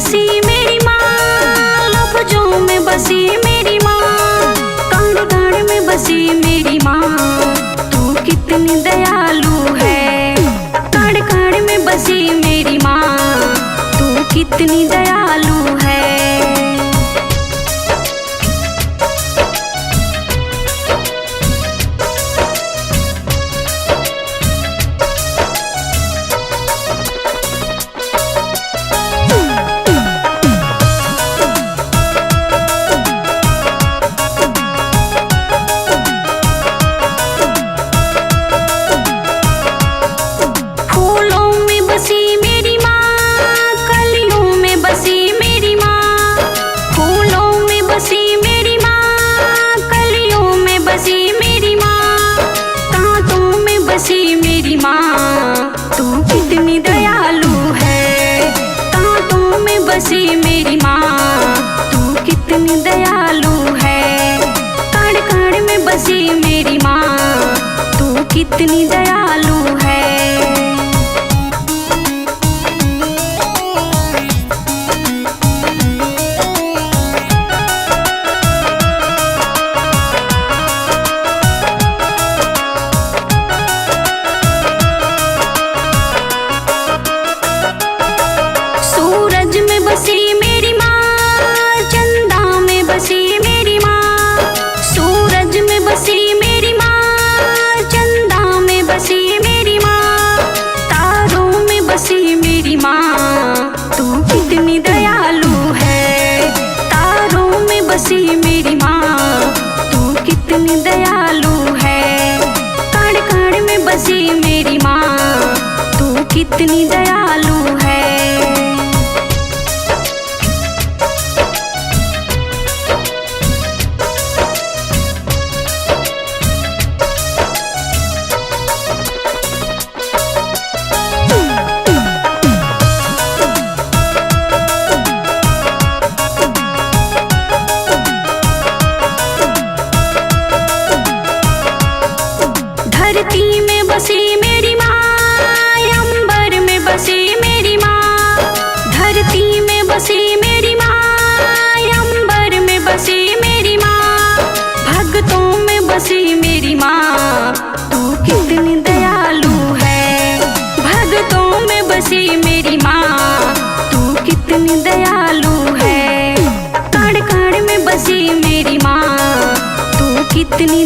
बसी मेरी माँ, लफ्जों में बसी मेरी माँ, कण कण में बसी मेरी माँ, तू कितनी दयालु है। कण कण में बसी मेरी माँ, तू कितनी दयालु है। बसी मेरी माँ, तू कितनी दयालु है। कण कण में बसी मेरी माँ, तू कितनी दयालु है। बसी मेरी माँ, चंदा में बसी मेरी माँ, सूरज में बसी मेरी माँ, चंदा में बसी मेरी माँ, तारों में बसी मेरी माँ, तू कितनी दयालु है। तारों में बसी मेरी माँ, तू कितनी दयालु है। कण कण में बसी मेरी माँ, तू कितनी दयालु है। धरती में बसी मेरी माँ, अंबर में बसी मेरी माँ, धरती में बसी मेरी माँ, अंबर में बसी मेरी माँ, भक्तों में बसी मेरी माँ, तू कितनी दयालु है। भक्तों में बसी मेरी माँ, तू कितनी दयालु है। कण कण में बसी मेरी माँ, तू कितनी